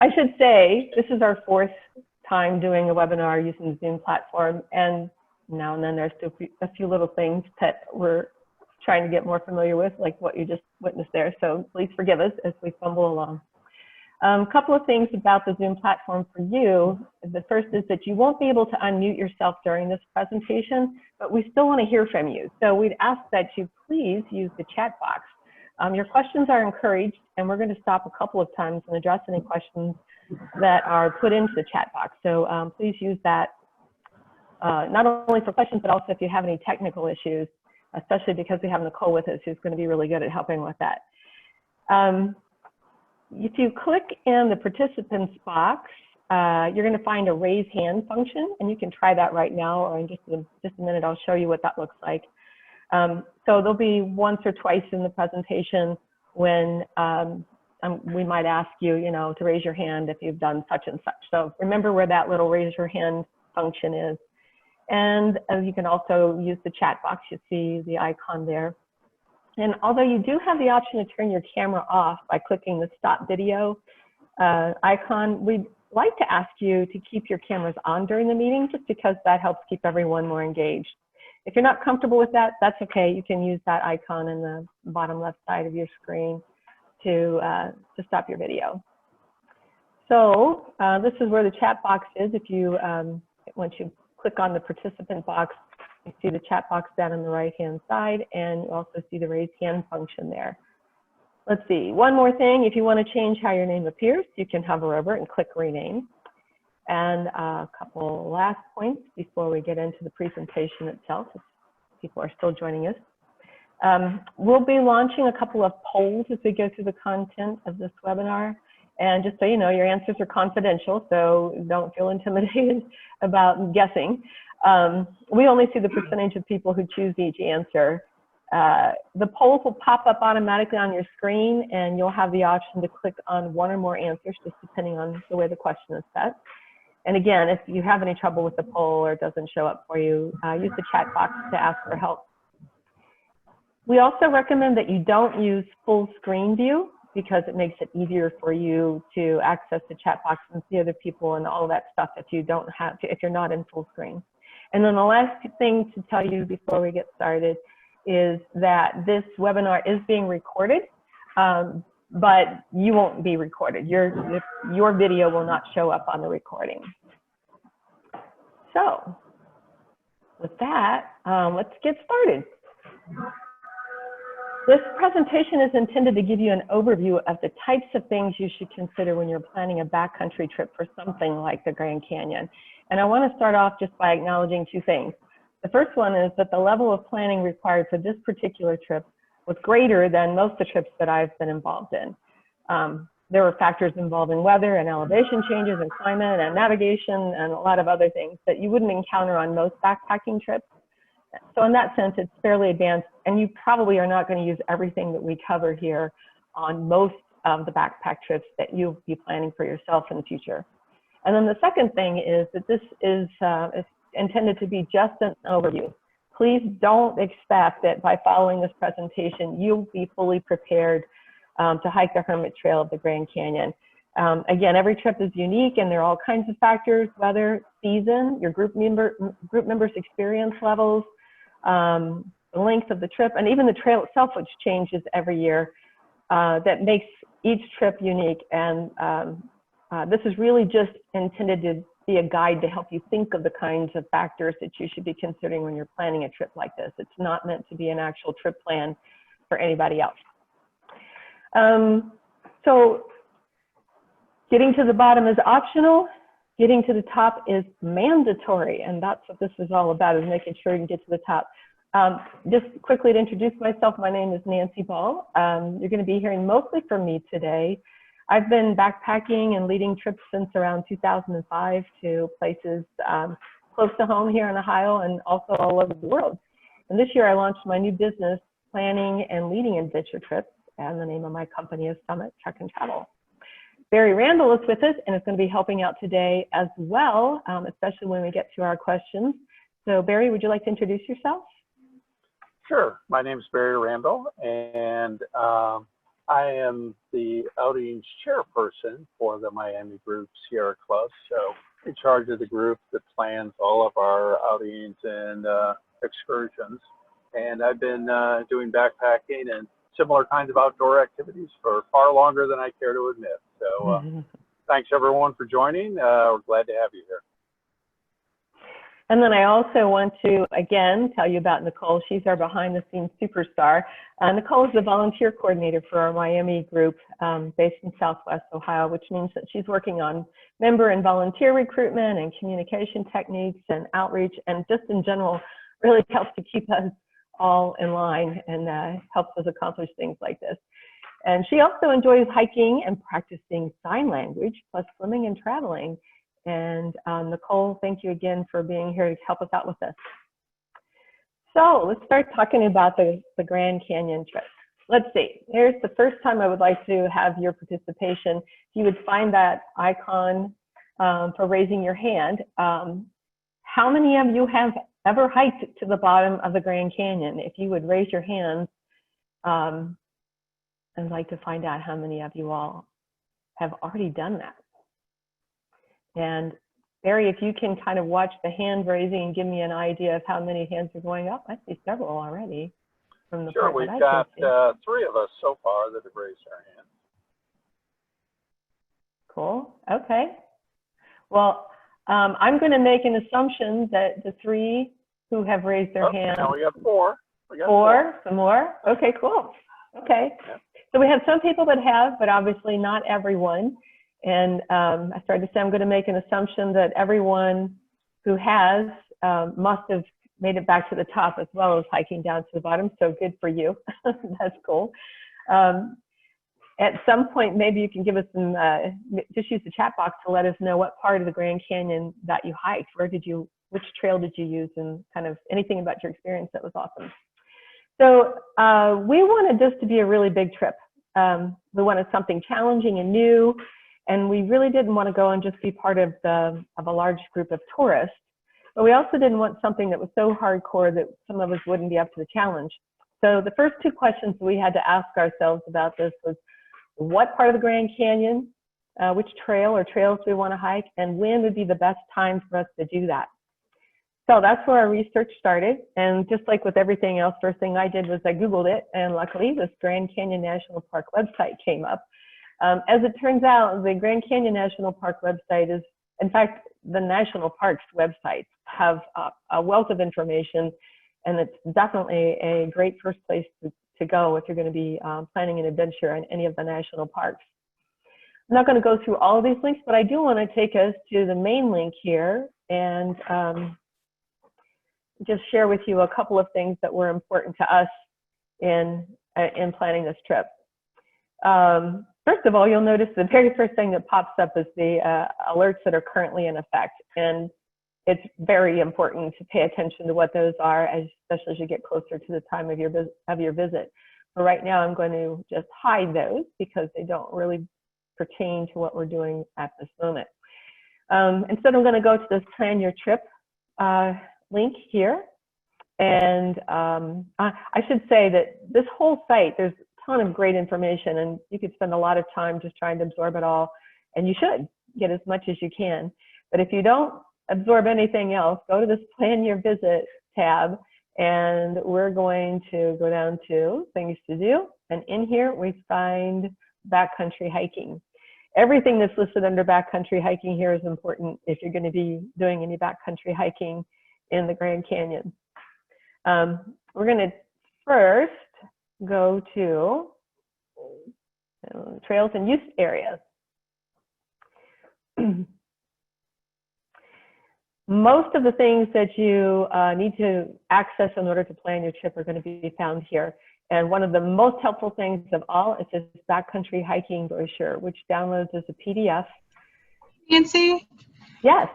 I should say this is our fourth time doing a webinar using the Zoom platform, and now and then there's still a few little things that we're trying to get more familiar with, like what you just witnessed there. So please forgive us as we fumble along. A couple of things about the Zoom platform for you. The first is that you won't be able to unmute yourself during this presentation, but we still want to hear from you. So we'd ask that you please use the chat box. Your questions are encouraged, and we're going to stop a couple of times and address any questions that are put into the chat box. So please use that, not only for questions, but also if you have any technical issues, especially because we have Nicole with us, who's going to be really good at helping with that. If you click in the participants box, you're going to find a raise hand function, and you can try that right now, or in just a minute, I'll show you what that looks like. So there'll be once or twice in the presentation when we might ask you, to raise your hand if you've done such and such. So remember where that little raise your hand function is. And you can also use the chat box. You see the icon there. And although you do have the option to turn your camera off by clicking the stop video icon, we'd like to ask you to keep your cameras on during the meeting, just because that helps keep everyone more engaged. If you're not comfortable with that, that's okay. You can use that icon in the bottom left side of your screen to stop your video. So this is where the chat box is. If you, once you click on the participant box, you see the chat box down on the right-hand side, and you also see the raise hand function there. Let's see, one more thing. If you want to change how your name appears, you can hover over it and click rename. And a couple last points before we get into the presentation itself, if people are still joining us. We'll be launching a couple of polls as we go through the content of this webinar. And just so you know, your answers are confidential, so don't feel intimidated about guessing. We only see the percentage of people who choose each answer. The polls will pop up automatically on your screen, and you'll have the option to click on one or more answers, just depending on the way the question is set. And again, if you have any trouble with the poll or it doesn't show up for you, use the chat box to ask for help. We also recommend that you don't use full screen view, because it makes it easier for you to access the chat box and see other people and all of that stuff if you don't have to, if you're not in full screen. And then the last thing to tell you before we get started is that this webinar is being recorded, but you won't be recorded. Your video will not show up on the recording. So with that, let's get started. This presentation is intended to give you an overview of the types of things you should consider when you're planning a backcountry trip for something like the Grand Canyon. And I want to start off just by acknowledging two things. The first one is that the level of planning required for this particular trip was greater than most of the trips that I've been involved in. There were factors involving weather and elevation changes and climate and navigation and a lot of other things that you wouldn't encounter on most backpacking trips. So in that sense, it's fairly advanced, and you probably are not going to use everything that we cover here on most of the backpack trips that you'll be planning for yourself in the future. And then the second thing is that this is intended to be just an overview. Please don't expect that by following this presentation, you'll be fully prepared to hike the Hermit Trail of the Grand Canyon. Again, every trip is unique, and there are all kinds of factors: weather, season, your group members' experience levels, the length of the trip, and even the trail itself, which changes every year, that makes each trip unique. And this is really just intended to be a guide to help you think of the kinds of factors that you should be considering when you're planning a trip like this. It's not meant to be an actual trip plan for anybody else. So getting to the bottom is optional. Getting to the top is mandatory, and that's what this is all about, is making sure you can get to the top. Just quickly to introduce myself, my name is Nancy Ball. You're going to be hearing mostly from me today. I've been backpacking and leading trips since around 2005 to places close to home here in Ohio and also all over the world. And this year I launched my new business, planning and leading adventure trips, and the name of my company is Summit Trek and Travel. Barry Randall is with us and is going to be helping out today as well, especially when we get to our questions. So Barry, would you like to introduce yourself? Sure. My name is Barry Randall, and I am the outings chairperson for the Miami Group Sierra Club, so in charge of the group that plans all of our outings and excursions. And I've been doing backpacking and similar kinds of outdoor activities for far longer than I care to admit. So thanks everyone for joining. We're glad to have you here. And then I also want to, again, tell you about Nicole. She's our behind-the-scenes superstar. Nicole is the volunteer coordinator for our Miami group based in Southwest Ohio, which means that she's working on member and volunteer recruitment and communication techniques and outreach, and just in general, really helps to keep us all in line and helps us accomplish things like this. And she also enjoys hiking and practicing sign language, plus swimming and traveling. And Nicole, thank you again for being here to help us out with this. So let's start talking about the Grand Canyon trip. Let's see, here's the first time I would like to have your participation. If you would find that icon for raising your hand. How many of you have ever hiked to the bottom of the Grand Canyon? If you would raise your hands, I'd like to find out how many of you all have already done that. And Barry, if you can kind of watch the hand raising and give me an idea of how many hands are going up. I see several already. From the sure, we've got 3 of us so far that have raised our hands. Cool, okay. Well, I'm going to make an assumption that the 3 who have raised their hands. Now we got 4. We got 4, some more? Okay, cool. Okay. Yeah. So we have some people that have, but obviously not everyone. And I started to say I'm going to make an assumption that everyone who has must have made it back to the top as well as hiking down to the bottom. So good for you. That's cool. At some point, maybe you can give us some, just use the chat box to let us know what part of the Grand Canyon that you hiked. Which trail did you use, and kind of anything about your experience that was awesome. So we wanted this to be a really big trip. We wanted something challenging and new. And we really didn't want to go and just be part of a large group of tourists, but we also didn't want something that was so hardcore that some of us wouldn't be up to the challenge. So the first 2 questions we had to ask ourselves about this was, what part of the Grand Canyon, which trail or trails do we want to hike, and when would be the best time for us to do that? So that's where our research started. And just like with everything else, first thing I did was I Googled it, and luckily this Grand Canyon National Park website came up. As it turns out, the Grand Canyon National Park website is, in fact, the national parks websites have a wealth of information, and it's definitely a great first place to go if you're going to be planning an adventure in any of the national parks. I'm not going to go through all of these links, but I do want to take us to the main link here and just share with you a couple of things that were important to us in planning this trip. First of all, you'll notice the very first thing that pops up is the alerts that are currently in effect. And it's very important to pay attention to what those are, especially as you get closer to the time of your visit. But right now, I'm going to just hide those because they don't really pertain to what we're doing at this moment. Instead, I'm going to go to this Plan Your Trip link here. And I should say that this whole site, there's ton of great information, and you could spend a lot of time just trying to absorb it all, and you should get as much as you can. But if you don't absorb anything else, go to this Plan Your Visit tab, and we're going to go down to Things to Do, and in here we find backcountry hiking. Everything that's listed under backcountry hiking here is important if you're going to be doing any backcountry hiking in the Grand Canyon. We're going to first go to trails and use areas. Most of the things that you need to access in order to plan your trip are going to be found here. And one of the most helpful things of all is this backcountry hiking brochure, which downloads as a PDF. Nancy? Yes.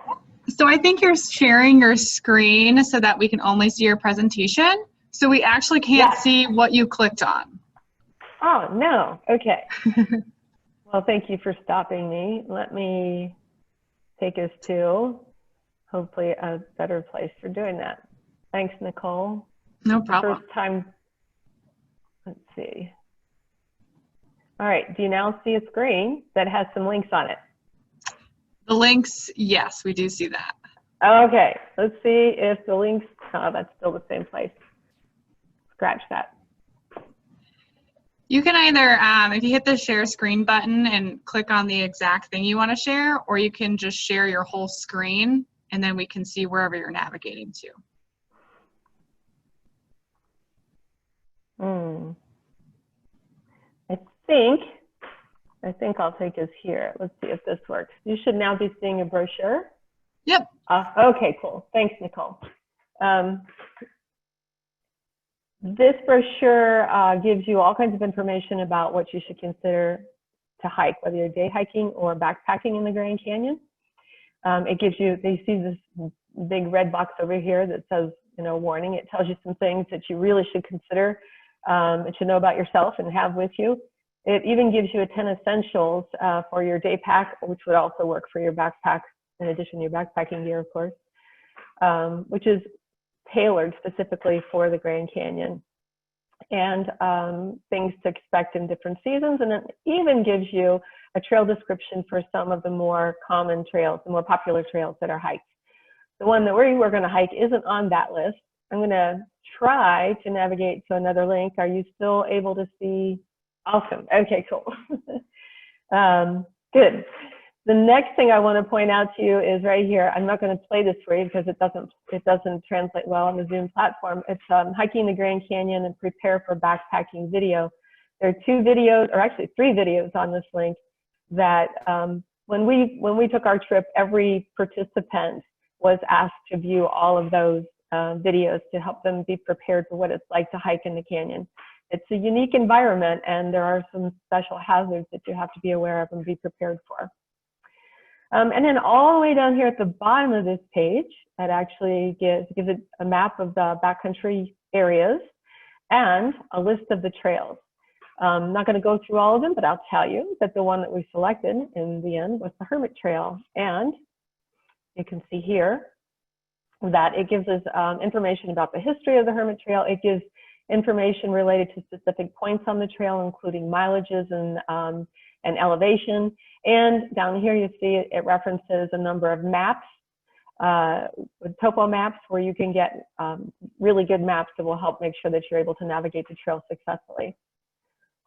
So I think you're sharing your screen so that we can only see your presentation. So we actually can't see what you clicked on. Oh, no. Okay. Well, thank you for stopping me. Let me take us to hopefully a better place for doing that. Thanks, Nicole. No problem. First time. Let's see. All right, do you now see a screen that has some links on it? The links, yes, we do see that. Okay, let's see if the links, oh, that's still the same place. Scratch that. You can either, if you hit the share screen button and click on the exact thing you want to share, or you can just share your whole screen and then we can see wherever you're navigating to. I think I'll take us here. Let's see if this works. You should now be seeing a brochure. Yep. Okay, cool. Thanks, Nicole. This brochure gives you all kinds of information about what you should consider to hike, whether you're day hiking or backpacking in the Grand Canyon. It gives you, you see this big red box over here that says, you know, warning. It tells you some things that you really should consider and should know about yourself and have with you. It even gives you 10 essentials for your day pack, which would also work for your backpack, in addition to your backpacking gear, of course, which is tailored specifically for the Grand Canyon, and things to expect in different seasons. And it even gives you a trail description for some of the more common trails, the more popular trails that are hiked. The one that we're going to hike isn't on that list. I'm going to try to navigate to another link. Are you still able to see? Awesome. Okay, cool. Good. The next thing I want to point out to you is right here. I'm not going to play this for you because it doesn't translate well on the Zoom platform. It's hiking the Grand Canyon and prepare for backpacking video. There are 2 videos, or actually 3 videos on this link that when we took our trip, every participant was asked to view all of those videos to help them be prepared for what it's like to hike in the canyon. It's a unique environment, and there are some special hazards that you have to be aware of and be prepared for. And then all the way down here at the bottom of this page, that actually gives it a map of the backcountry areas and a list of the trails. I'm not going to go through all of them, but I'll tell you that the one that we selected in the end was the Hermit Trail. And you can see here that it gives us information about the history of the Hermit Trail. It gives information related to specific points on the trail, including mileages and elevation. And down here you see it references a number of maps, topo maps, where you can get really good maps that will help make sure that you're able to navigate the trail successfully.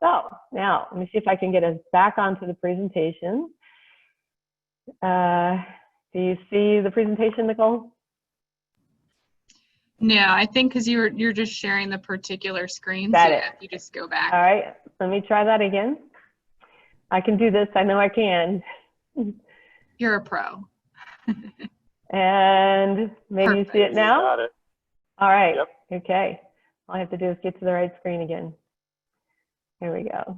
So now let me see if I can get us back onto the presentation. Do you see the presentation, Nicole? No, I think because you're just sharing the particular screen. Got so it. Yeah, you just go back. All right, let me try that again. I can do this. I know I can. You're a pro. And maybe Perfect. you see it now? You got it. All right. Yep. Okay. All I have to do is get to the right screen again. Here we go.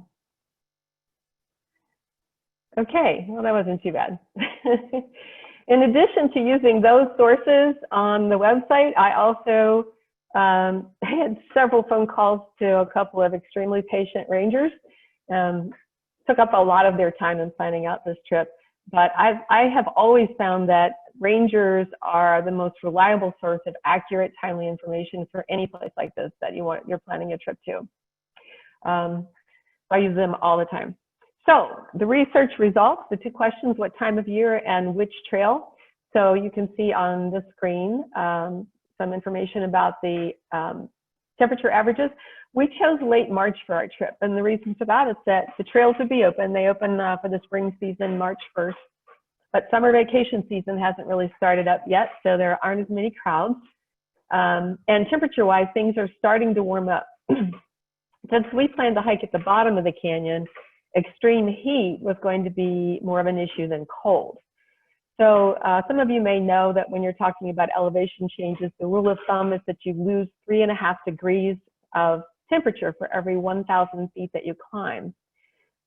Okay, well, that wasn't too bad. In addition to using those sources on the website, I also had several phone calls to a couple of extremely patient rangers. Took up a lot of their time in planning out this trip, but I have always found that rangers are the most reliable source of accurate, timely information for any place like this that you're planning a trip to. I use them all the time. So the research results, the 2 questions, what time of year and which trail. So you can see on the screen some information about the temperature averages. We chose late March for our trip, and the reason for that is that the trails would be open. They open for the spring season March 1st, but summer vacation season hasn't really started up yet, so there aren't as many crowds. And temperature-wise, things are starting to warm up. Since we planned to hike at the bottom of the canyon, extreme heat was going to be more of an issue than cold. So some of you may know that when you're talking about elevation changes, the rule of thumb is that you lose 3.5 degrees of temperature for every 1,000 feet that you climb.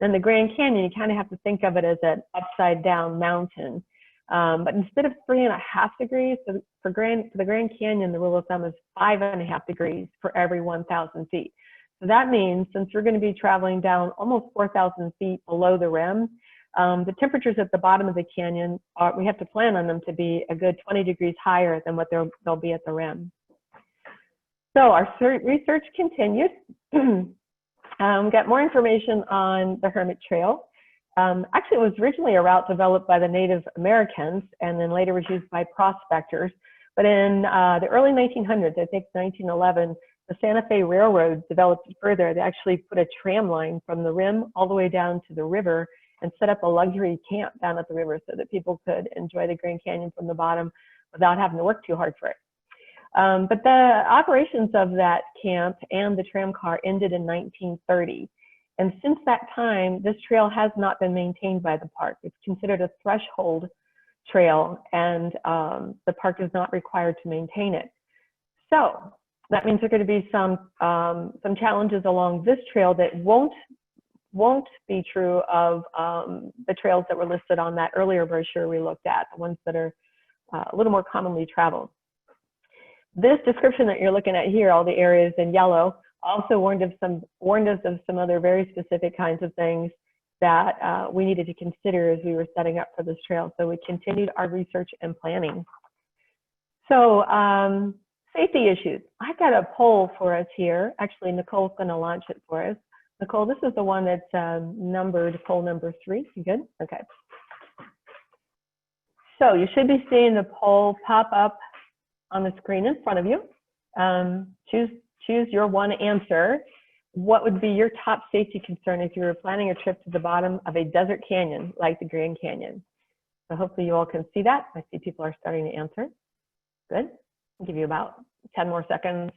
Then the Grand Canyon, you kind of have to think of it as an upside down mountain. But instead of 3.5 degrees, for the Grand Canyon, the rule of thumb is 5.5 degrees for every 1,000 feet. So that means since we're going to be traveling down almost 4,000 feet below the rim, the temperatures at the bottom of the canyon, we have to plan on them to be a good 20 degrees higher than what they'll be at the rim. So our research continued. Got more information on the Hermit Trail. Actually, it was originally a route developed by the Native Americans and then later was used by prospectors. But in the early 1900s, I think 1911, the Santa Fe Railroad developed it further. They actually put a tram line from the rim all the way down to the river and set up a luxury camp down at the river so that people could enjoy the Grand Canyon from the bottom without having to work too hard for it. But the operations of that camp and the tram car ended in 1930. And since that time, this trail has not been maintained by the park. It's considered a threshold trail, and the park is not required to maintain it. So that means there are going to be some challenges along this trail that won't be true of the trails that were listed on that earlier brochure we looked at, the ones that are a little more commonly traveled. This description that you're looking at here, all the areas in yellow, also warned us of some other very specific kinds of things that we needed to consider as we were setting up for this trail. So we continued our research and planning. So safety issues. I've got a poll for us here. Actually, Nicole's going to launch it for us. Nicole, this is the one that's numbered poll number 3. You good? Okay. So you should be seeing the poll pop up on the screen in front of you. Choose your one answer. What would be your top safety concern if you were planning a trip to the bottom of a desert canyon like the Grand Canyon? So hopefully you all can see that. I see people are starting to answer. Good. I'll give you about 10 more seconds.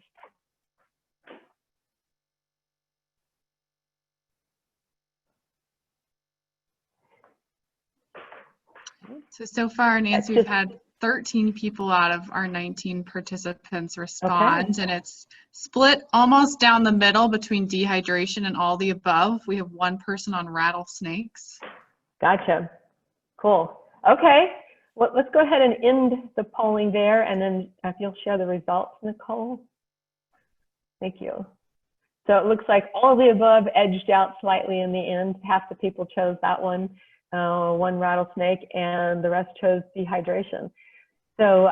So far, Nancy, we've had 13 people out of our 19 participants respond, okay. And it's split almost down the middle between dehydration and all the above. We have one person on rattlesnakes. Gotcha. Cool. Okay. Well, let's go ahead and end the polling there, and then if you'll share the results, Nicole. Thank you. So it looks like all of the above edged out slightly in the end. Half the people chose that one rattlesnake, and the rest chose dehydration. So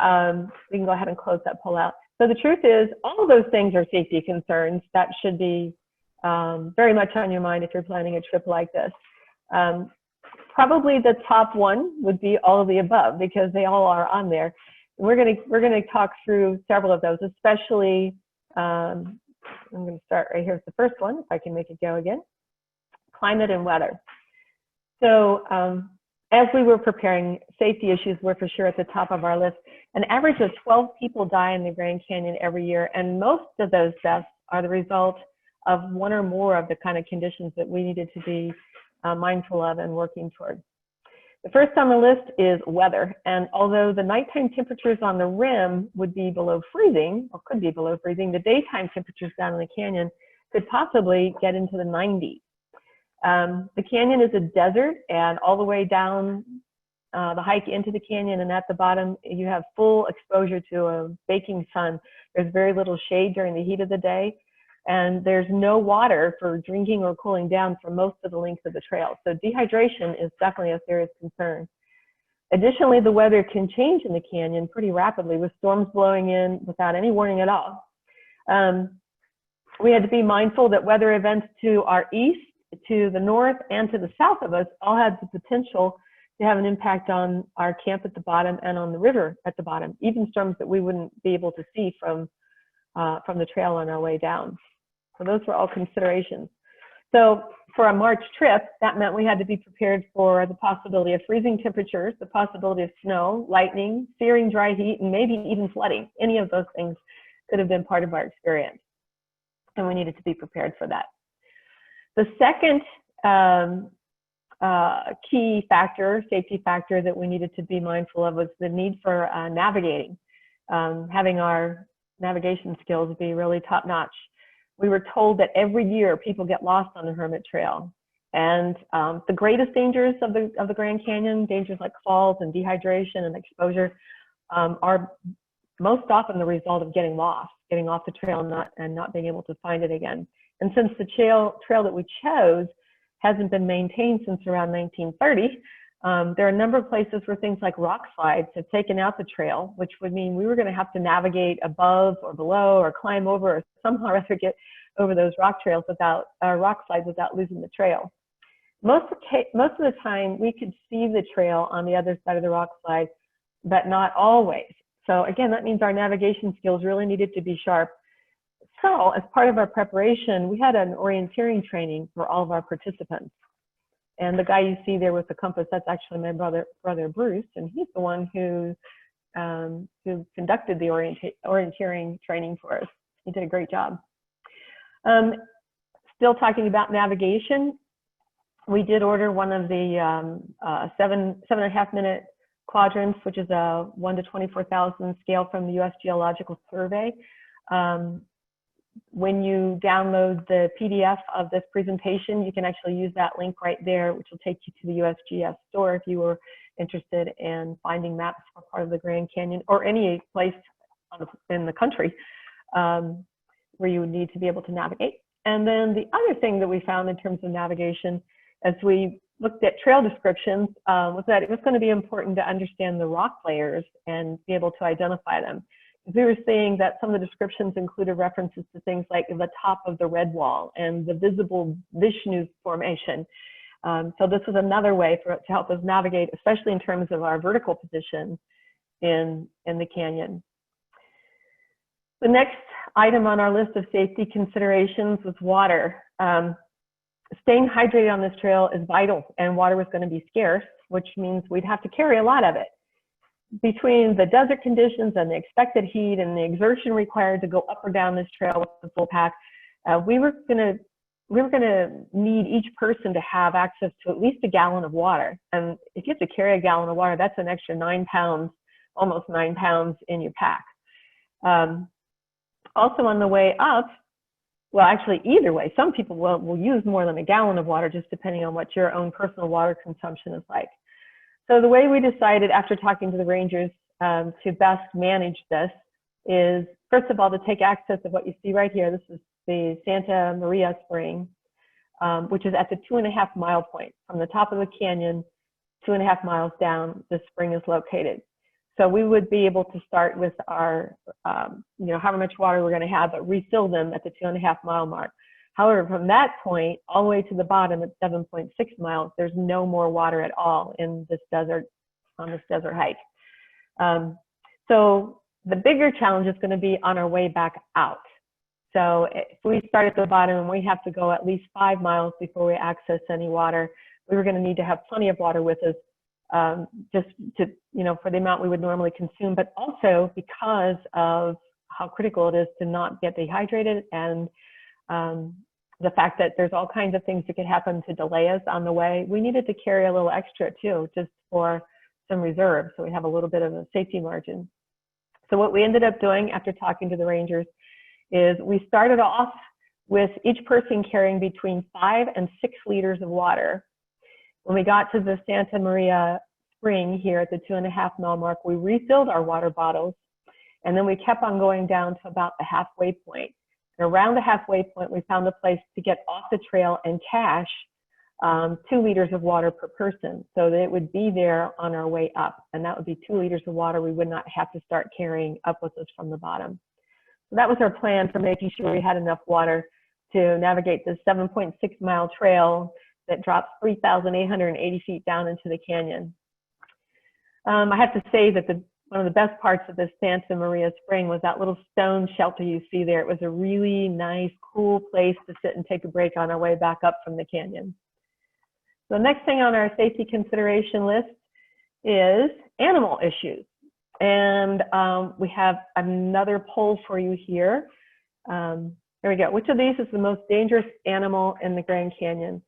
we can go ahead and close that poll out. So the truth is, all of those things are safety concerns. That should be very much on your mind if you're planning a trip like this. Probably the top one would be all of the above, because they all are on there. And we're gonna talk through several of those, especially, I'm gonna start right here with the first one, if I can make it go again. Climate and weather. So as we were preparing, safety issues were for sure at the top of our list. An average of 12 people die in the Grand Canyon every year, and most of those deaths are the result of one or more of the kind of conditions that we needed to be mindful of and working toward. The first on the list is weather, and although the nighttime temperatures on the rim would be below freezing, or could be below freezing, the daytime temperatures down in the canyon could possibly get into the 90s. The canyon is a desert, and all the way down the hike into the canyon and at the bottom, you have full exposure to a baking sun. There's very little shade during the heat of the day, and there's no water for drinking or cooling down for most of the length of the trail. So dehydration is definitely a serious concern. Additionally, the weather can change in the canyon pretty rapidly, with storms blowing in without any warning at all. We had to be mindful that weather events to our east, to the north, and to the south of us all had the potential to have an impact on our camp at the bottom and on the river at the bottom, even storms that we wouldn't be able to see from the trail on our way down. So those were all considerations. So for a March trip, that meant we had to be prepared for the possibility of freezing temperatures, the possibility of snow, lightning, searing dry heat, and maybe even flooding. Any of those things could have been part of our experience, and we needed to be prepared for that. The second key factor, safety factor that we needed to be mindful of was the need for navigating, having our navigation skills be really top-notch. We were told that every year people get lost on the Hermit Trail, and the greatest dangers of the Grand Canyon, dangers like falls and dehydration and exposure, are most often the result of getting lost, getting off the trail and not being able to find it again. And since the trail that we chose hasn't been maintained since around 1930, there are a number of places where things like rock slides have taken out the trail, which would mean we were going to have to navigate above or below or climb over or somehow or other get over those rock trails without, rock slides without losing the trail. Most of the time, we could see the trail on the other side of the rock slide, but not always. So again, that means our navigation skills really needed to be sharp. So as part of our preparation, we had an orienteering training for all of our participants. And the guy you see there with the compass, that's actually my brother Bruce, and he's the one who conducted the orienteering training for us. He did a great job. Still talking about navigation, we did order one of the 7.5 minute quadrants, which is a 1 to 24,000 scale from the U.S. Geological Survey. When you download the PDF of this presentation, you can actually use that link right there, which will take you to the USGS store if you were interested in finding maps for part of the Grand Canyon or any place in the country where you would need to be able to navigate. And then the other thing that we found in terms of navigation, as we looked at trail descriptions, was that it was going to be important to understand the rock layers and be able to identify them. We were seeing that some of the descriptions included references to things like the top of the red wall and the visible Vishnu formation. So this was another way to help us navigate, especially in terms of our vertical position in the canyon. The next item on our list of safety considerations was water. Staying hydrated on this trail is vital, and water was going to be scarce, which means we'd have to carry a lot of it. Between the desert conditions and the expected heat and the exertion required to go up or down this trail with the full pack, we were going to need each person to have access to at least a gallon of water. And if you have to carry a gallon of water, that's an extra 9 pounds, almost 9 pounds in your pack. Also on the way up, well, actually either way, some people will use more than a gallon of water, just depending on what your own personal water consumption is like. So the way we decided after talking to the rangers to best manage this is, first of all, to take access of what you see right here. This is the Santa Maria Spring, which is at the 2.5 mile point. From the top of the canyon, 2.5 miles down, the spring is located. So we would be able to start with our, however much water we're going to have, but refill them at the 2.5 mile mark. However, from that point all the way to the bottom at 7.6 miles, there's no more water at all in this desert, on this desert hike. So the bigger challenge is going to be on our way back out. So if we start at the bottom and we have to go at least 5 miles before we access any water, we were going to need to have plenty of water with us, just to, for the amount we would normally consume, but also because of how critical it is to not get dehydrated, and the fact that there's all kinds of things that could happen to delay us on the way. We needed to carry a little extra too, just for some reserve, so we have a little bit of a safety margin. So what we ended up doing after talking to the rangers is we started off with each person carrying between 5 and 6 liters of water. When we got to the Santa Maria Spring here at the 2.5 mile mark, we refilled our water bottles, and then we kept on going down to about the halfway point. And around the halfway point, we found a place to get off the trail and cache 2 liters of water per person, so that it would be there on our way up. And that would be 2 liters of water we would not have to start carrying up with us from the bottom. So that was our plan for making sure we had enough water to navigate this 7.6 mile trail that drops 3,880 feet down into the canyon. I have to say that one of the best parts of this Santa Maria Spring was that little stone shelter you see there. It was a really nice, cool place to sit and take a break on our way back up from the canyon. The next thing on our safety consideration list is animal issues. And we have another poll for you here. There we go. Which of these is the most dangerous animal in the Grand Canyon?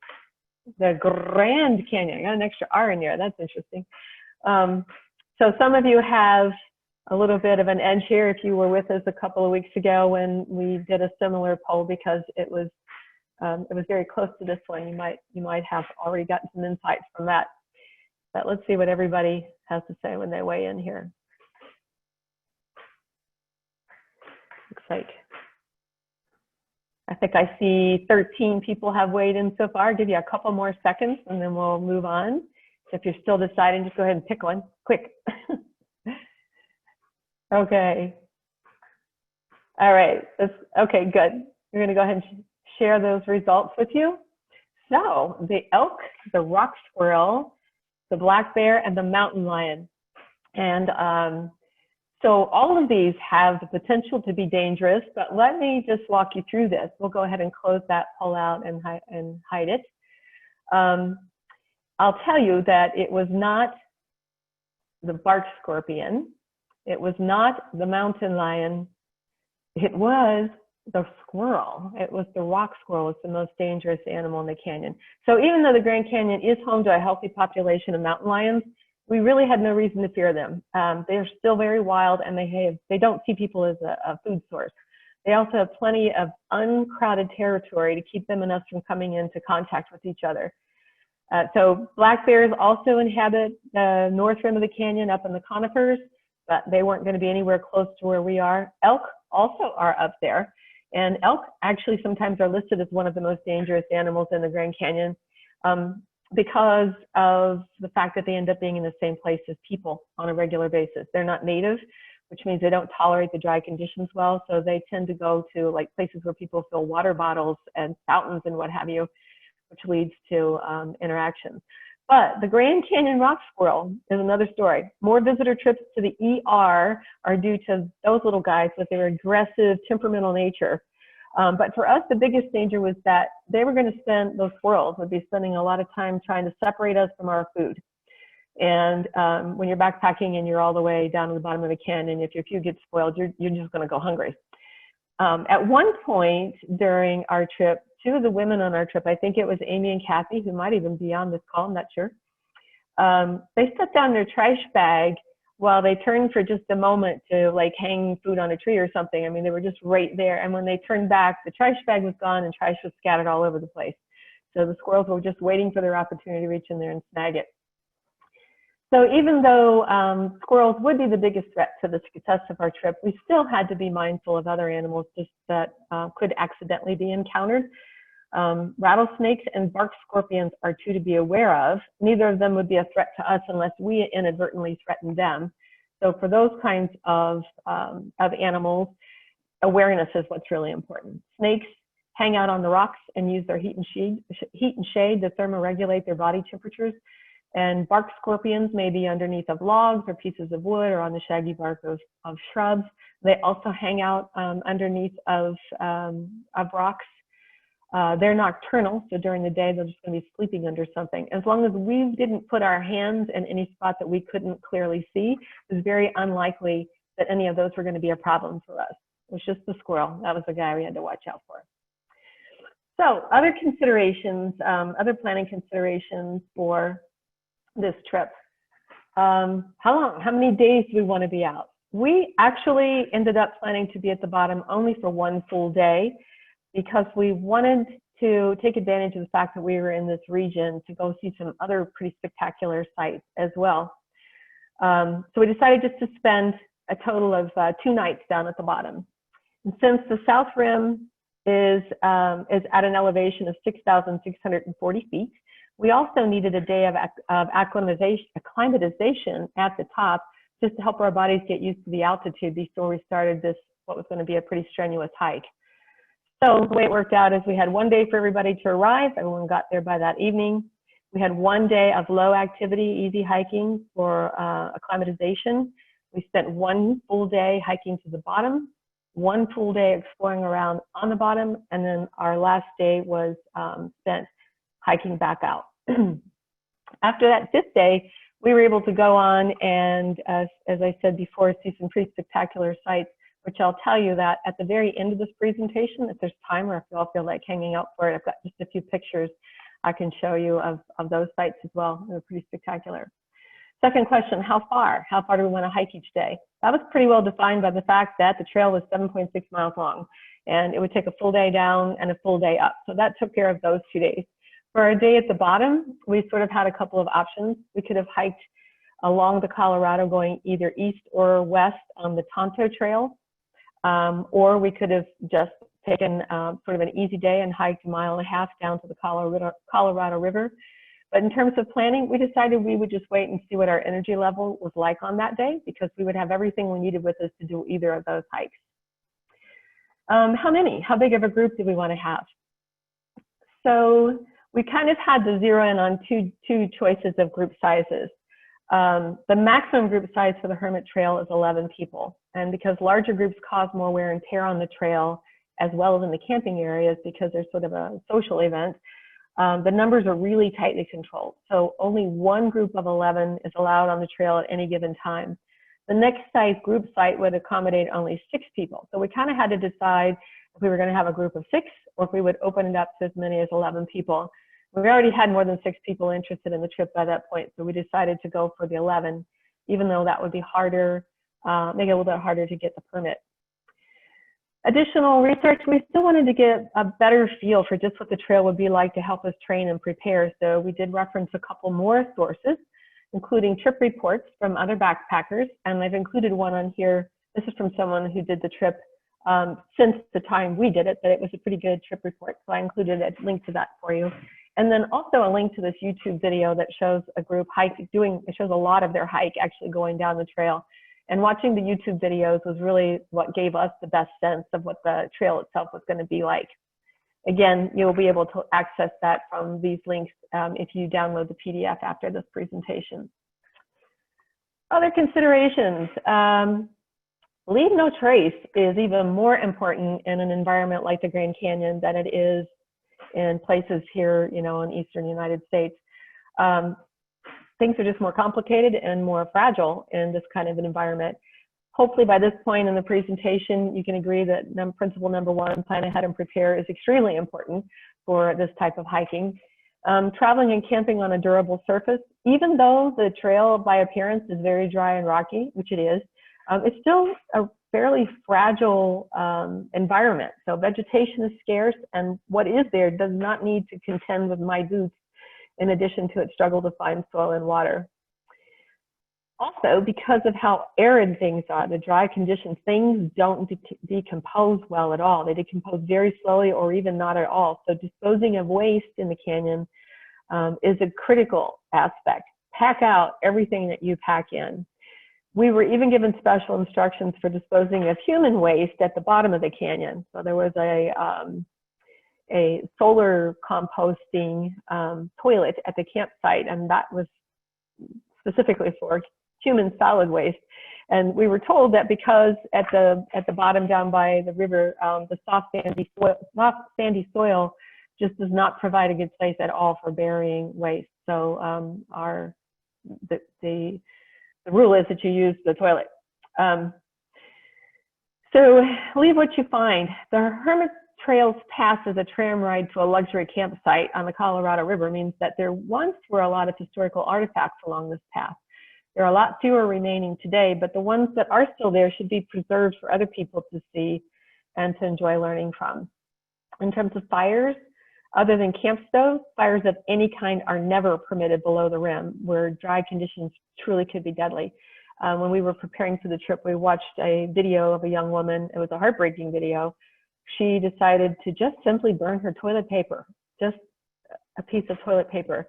The Grand Canyon. I got an extra R in there. That's interesting. So some of you have a little bit of an edge here if you were with us a couple of weeks ago when we did a similar poll, because it was very close to this one. You might have already gotten some insights from that. But let's see what everybody has to say when they weigh in here. Looks like, I think I see 13 people have weighed in so far. I'll give you a couple more seconds and then we'll move on. If you're still deciding, just go ahead and pick one, quick. Okay. All right, okay, good. we're going to go ahead and share those results with you. So the elk, the rock squirrel, the black bear, and the mountain lion. And so all of these have the potential to be dangerous, but let me just walk you through this. We'll go ahead and close that poll out and hide it. I'll tell you that it was not the bark scorpion. It was not the mountain lion. It was the squirrel. It was the rock squirrel. It's the most dangerous animal in the canyon. So even though the Grand Canyon is home to a healthy population of mountain lions, we really had no reason to fear them. They're still very wild, and they don't see people as a food source. They also have plenty of uncrowded territory to keep them and us from coming into contact with each other. So black bears also inhabit the north rim of the canyon up in the conifers, but they weren't going to be anywhere close to where we are. Elk also are up there, and elk actually sometimes are listed as one of the most dangerous animals in the Grand Canyon because of the fact that they end up being in the same place as people on a regular basis. They're not native, which means they don't tolerate the dry conditions well, so they tend to go to like places where people fill water bottles and fountains and what have you, which leads to interactions. But the Grand Canyon rock squirrel is another story. More visitor trips to the ER are due to those little guys with their aggressive, temperamental nature. But for us, the biggest danger was that they were going to spend, those squirrels would be spending a lot of time trying to separate us from our food. And when you're backpacking and you're all the way down to the bottom of the canyon, if your food gets spoiled, you're just going to go hungry. At one point during our trip, two of the women on our trip, I think it was Amy and Kathy, who might even be on this call, I'm not sure. They set down their trash bag while they turned for just a moment to like hang food on a tree or something. I mean, they were just right there. And when they turned back, the trash bag was gone and trash was scattered all over the place. So the squirrels were just waiting for their opportunity to reach in there and snag it. So even though squirrels would be the biggest threat to the success of our trip, we still had to be mindful of other animals just that could accidentally be encountered. Rattlesnakes and bark scorpions are two to be aware of. Neither of them would be a threat to us unless we inadvertently threatened them. So for those kinds of animals, awareness is what's really important. Snakes hang out on the rocks and use their heat and shade to thermoregulate their body temperatures. And bark scorpions may be underneath of logs or pieces of wood or on the shaggy bark of shrubs. They also hang out underneath of rocks. They're nocturnal, so during the day they're just going to be sleeping under something. As long as we didn't put our hands in any spot that we couldn't clearly see, it was very unlikely that any of those were going to be a problem for us. It was just the squirrel. That was the guy we had to watch out for. So other considerations, other planning considerations for this trip. How many days do we want to be out? We actually ended up planning to be at the bottom only for one full day because we wanted to take advantage of the fact that we were in this region to go see some other pretty spectacular sites as well. So we decided just to spend a total of 2 nights down at the bottom. And since the South Rim is at an elevation of 6,640 feet, we also needed a day of acclimatization at the top just to help our bodies get used to the altitude before we started this, what was going to be a pretty strenuous hike. So the way it worked out is we had 1 day for everybody to arrive. Everyone got there by that evening. We had 1 day of low activity, easy hiking for acclimatization. We spent 1 full day hiking to the bottom, 1 full day exploring around on the bottom, and then our last day was spent hiking back out. After that 5th day, we were able to go on and, as I said before, see some pretty spectacular sites, which I'll tell you that at the very end of this presentation, if there's time or if you all feel like hanging out for it, I've got just a few pictures I can show you of those sites as well. They're pretty spectacular. Second question, how far? How far do we want to hike each day? That was pretty well defined by the fact that the trail was 7.6 miles long, and it would take a full day down and a full day up. So that took care of those 2 days. For our day at the bottom, we sort of had a couple of options. We could have hiked along the Colorado going either east or west on the Tonto Trail, or we could have just taken sort of an easy day and hiked 1.5 miles down to the Colorado River. But in terms of planning, we decided we would just wait and see what our energy level was like on that day, because we would have everything we needed with us to do either of those hikes. How many? How big of a group do we want to have? So we kind of had to zero in on two choices of group sizes. The maximum group size for the Hermit Trail is 11 people. And because larger groups cause more wear and tear on the trail, as well as in the camping areas, because they're sort of a social event, the numbers are really tightly controlled. So only one group of 11 is allowed on the trail at any given time. The next size group site would accommodate only 6 people. So we kind of had to decide if we were going to have a group of 6 or if we would open it up to as many as 11 people. We already had more than 6 people interested in the trip by that point, so we decided to go for the 11, even though that would be harder, make it a little bit harder to get the permit. Additional research, we still wanted to get a better feel for just what the trail would be like to help us train and prepare. So we did reference a couple more sources, including trip reports from other backpackers. And I've included one on here. This is from someone who did the trip since the time we did it, but it was a pretty good trip report. So I included a link to that for you. And then also a link to this YouTube video that shows a group hiking, it shows a lot of their hike actually going down the trail. And watching the YouTube videos was really what gave us the best sense of what the trail itself was going to be like. Again, you'll be able to access that from these links if you download the PDF after this presentation. Other considerations. Leave no trace is even more important in an environment like the Grand Canyon than it is in places here, you know, in eastern United States. Things are just more complicated and more fragile in this kind of an environment. Hopefully by this point in the presentation, you can agree that principle number 1, plan ahead and prepare, is extremely important for this type of hiking. Traveling and camping on a durable surface, even though the trail by appearance is very dry and rocky, which it is, it's still a fairly fragile environment. So vegetation is scarce, and what is there does not need to contend with my boots in addition to its struggle to find soil and water. Also, because of how arid things are, the dry conditions, things don't decompose well at all. They decompose very slowly or even not at all. So disposing of waste in the canyon is a critical aspect. Pack out everything that you pack in. We were even given special instructions for disposing of human waste at the bottom of the canyon. So there was a solar composting toilet at the campsite, and that was specifically for human solid waste. And we were told that because at the bottom down by the river, the soft sandy soil just does not provide a good place at all for burying waste. So the rule is that you use the toilet. So leave what you find. The Hermit Trail's pass as a tram ride to a luxury campsite on the Colorado River means that there once were a lot of historical artifacts along this path. There are a lot fewer remaining today, but the ones that are still there should be preserved for other people to see and to enjoy learning from. In terms of fires, other than camp stoves, fires of any kind are never permitted below the rim, where dry conditions truly could be deadly. When we were preparing for the trip, we watched a video of a young woman. It was a heartbreaking video. She decided to just simply burn her toilet paper, just a piece of toilet paper.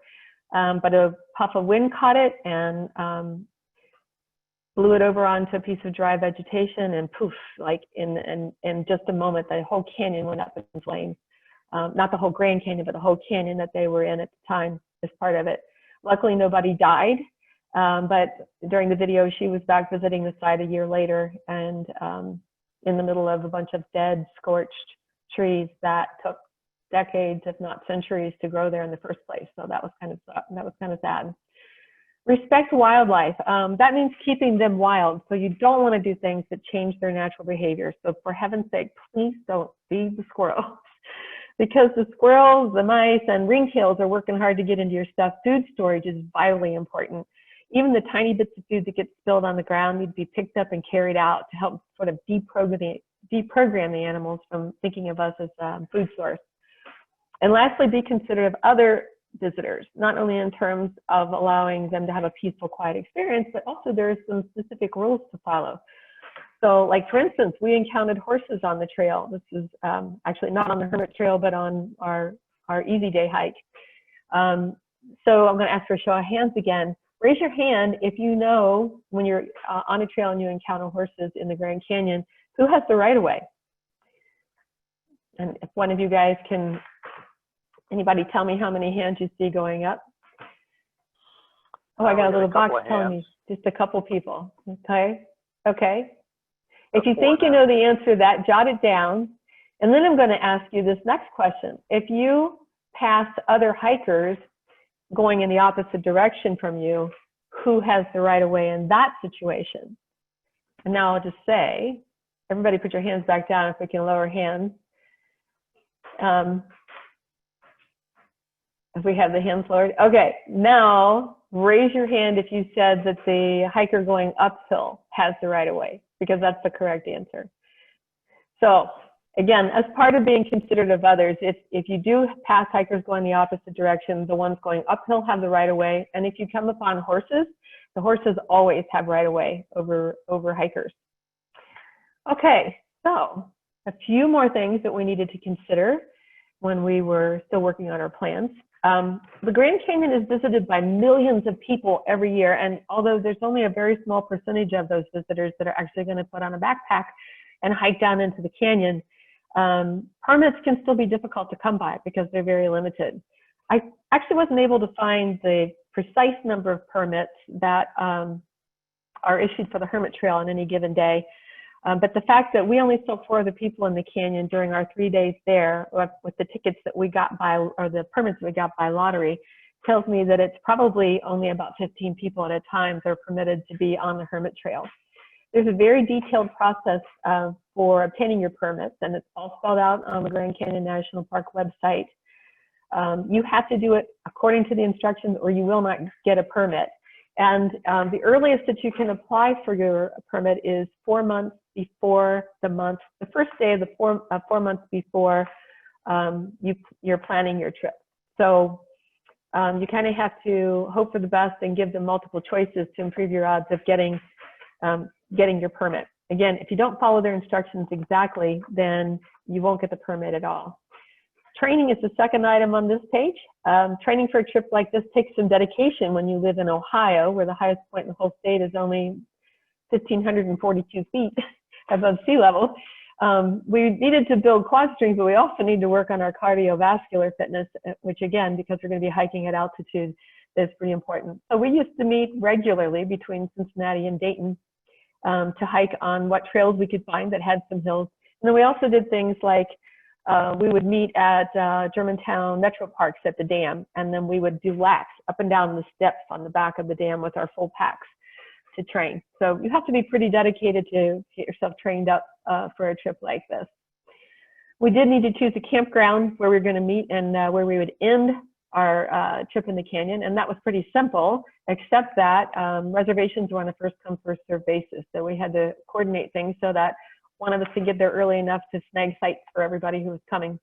But a puff of wind caught it and blew it over onto a piece of dry vegetation, and poof, like in just a moment, the whole canyon went up in flames. Not the whole Grand Canyon, but the whole canyon that they were in at the time as part of it. Luckily, nobody died, but during the video, she was back visiting the site a year later, and in the middle of a bunch of dead, scorched trees that took decades, if not centuries, to grow there in the first place. So that was kind of sad. Respect wildlife. That means keeping them wild. So you don't want to do things that change their natural behavior. So for heaven's sake, please don't feed the squirrels. Because the squirrels, the mice, and ringtails are working hard to get into your stuff. Food storage is vitally important. Even the tiny bits of food that get spilled on the ground need to be picked up and carried out to help sort of deprogram the animals from thinking of us as a food source. And lastly, be considerate of other visitors, not only in terms of allowing them to have a peaceful, quiet experience, but also there are some specific rules to follow. So like, for instance, we encountered horses on the trail. This is actually not on the Hermit Trail, but on our easy day hike. So I'm going to ask for a show of hands again. Raise your hand if you know, when you're on a trail and you encounter horses in the Grand Canyon, who has the right of way? And if one of you guys can, anybody tell me how many hands you see going up? Oh, I got a little box telling me just a couple people. Okay. Okay. If you think you know the answer to that, jot it down. And then I'm going to ask you this next question. If you pass other hikers going in the opposite direction from you, who has the right of way in that situation? And now I'll just say, everybody put your hands back down if we can lower hands. If we have the hands lowered. Okay, now raise your hand if you said that the hiker going uphill has the right of way, because that's the correct answer. So again, as part of being considerate of others, if you do pass hikers going the opposite direction, the ones going uphill have the right of way. And if you come upon horses, the horses always have right of way over hikers. Okay, so a few more things that we needed to consider when we were still working on our plans. The Grand Canyon is visited by millions of people every year, and although there's only a very small percentage of those visitors that are actually going to put on a backpack and hike down into the canyon, permits can still be difficult to come by because they're very limited. I actually wasn't able to find the precise number of permits that are issued for the Hermit Trail on any given day. But the fact that we only saw 4 other people in the canyon during our 3 days there with the tickets that we got by, or the permits we got by lottery, tells me that it's probably only about 15 people at a time that are permitted to be on the Hermit Trail. There's a very detailed process for obtaining your permits, and it's all spelled out on the Grand Canyon National Park website. You have to do it according to the instructions or you will not get a permit. And the earliest that you can apply for your permit is 4 months before the first day of the 4 months before you're planning your trip. So you kind of have to hope for the best and give them multiple choices to improve your odds of getting your permit. Again, if you don't follow their instructions exactly, then you won't get the permit at all. Training is the second item on this page. Training for a trip like this takes some dedication when you live in Ohio, where the highest point in the whole state is only 1,542 feet above sea level. We needed to build quad strength, but we also need to work on our cardiovascular fitness, which again, because we're going to be hiking at altitude, is pretty important. So we used to meet regularly between Cincinnati and Dayton to hike on what trails we could find that had some hills. And then we also did things like we would meet at Germantown Metro Parks at the dam, and then we would do laps up and down the steps on the back of the dam with our full packs to train. So you have to be pretty dedicated to get yourself trained up for a trip like this. We did need to choose a campground where we were going to meet and where we would end our trip in the canyon, and that was pretty simple, except that reservations were on a first come first served basis. So we had to coordinate things so that one of us could get there early enough to snag sites for everybody who was coming.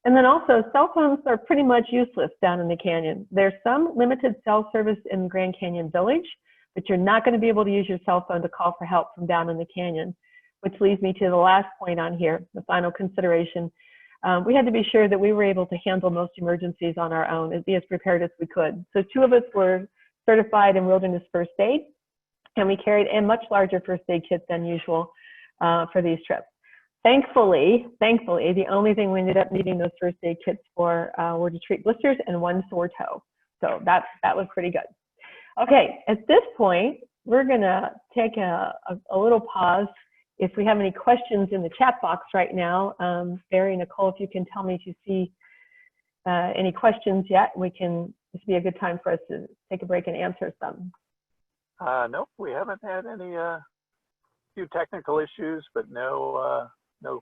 And then also, cell phones are pretty much useless down in the canyon. There's some limited cell service in Grand Canyon Village, but you're not going to be able to use your cell phone to call for help from down in the canyon, which leads me to the last point on here, the final consideration. We had to be sure that we were able to handle most emergencies on our own and be as prepared as we could. So 2 of us were certified in wilderness first aid, and we carried a much larger first aid kit than usual for these trips. Thankfully, the only thing we ended up needing those first aid kits for were to treat blisters and 1 sore toe. So that was pretty good. Okay, at this point, we're gonna take a little pause. If we have any questions in the chat box right now, Barry, Nicole, if you can tell me if you see any questions yet, this would be a good time for us to take a break and answer some. Nope, we haven't had any few technical issues, but no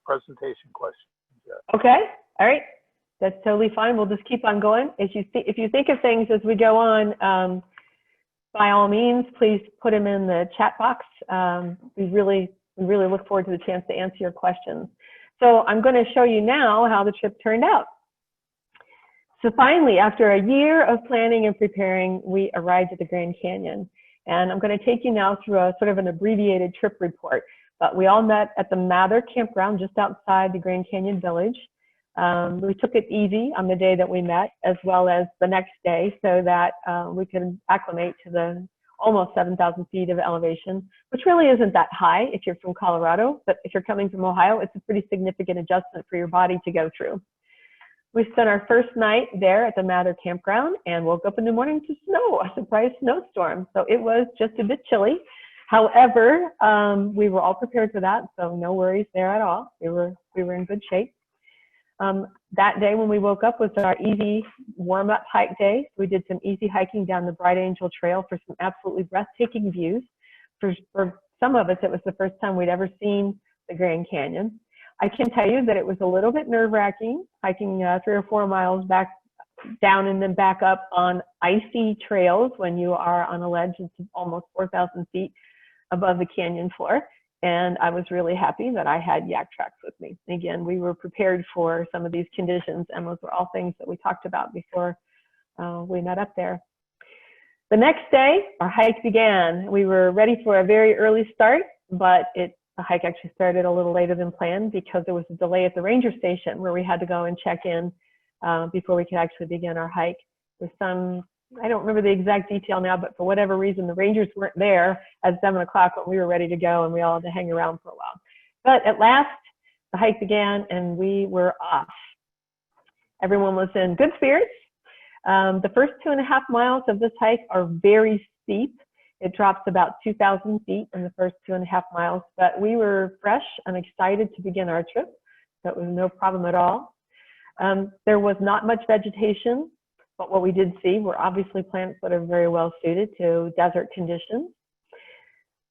presentation questions yet. Okay, all right, that's totally fine. We'll just keep on going. If you think of things as we go on, by all means, please put them in the chat box. We really look forward to the chance to answer your questions. So I'm going to show you now how the trip turned out. So finally, after a year of planning and preparing, we arrived at the Grand Canyon. And I'm going to take you now through a sort of an abbreviated trip report. But we all met at the Mather Campground just outside the Grand Canyon Village. We took it easy on the day that we met, as well as the next day, so that we could acclimate to the almost 7,000 feet of elevation, which really isn't that high if you're from Colorado, but if you're coming from Ohio, it's a pretty significant adjustment for your body to go through. We spent our first night there at the Mather Campground and woke up in the morning to snow, a surprise snowstorm. So it was just a bit chilly. However, we were all prepared for that, so no worries there at all. We were in good shape. That day when we woke up was our easy warm-up hike day. We did some easy hiking down the Bright Angel Trail for some absolutely breathtaking views. For some of us, it was the first time we'd ever seen the Grand Canyon. I can tell you that it was a little bit nerve-wracking hiking 3 or 4 miles back down and then back up on icy trails when you are on a ledge that's almost 4,000 feet above the canyon floor. And I was really happy that I had yak tracks with me. Again, we were prepared for some of these conditions, and those were all things that we talked about before we met up there. The next day, our hike began. We were ready for a very early start, but the hike actually started a little later than planned because there was a delay at the ranger station where we had to go and check in before we could actually begin our hike. With some, I don't remember the exact detail now, but for whatever reason, the rangers weren't there at 7 o'clock when we were ready to go, and we all had to hang around for a while. But at last, the hike began, and we were off. Everyone was in good spirits. The first 2.5 miles of this hike are very steep. It drops about 2,000 feet in the first 2.5 miles, but we were fresh and excited to begin our trip. So it was no problem at all. There was not much vegetation, but what we did see were obviously plants that are very well suited to desert conditions.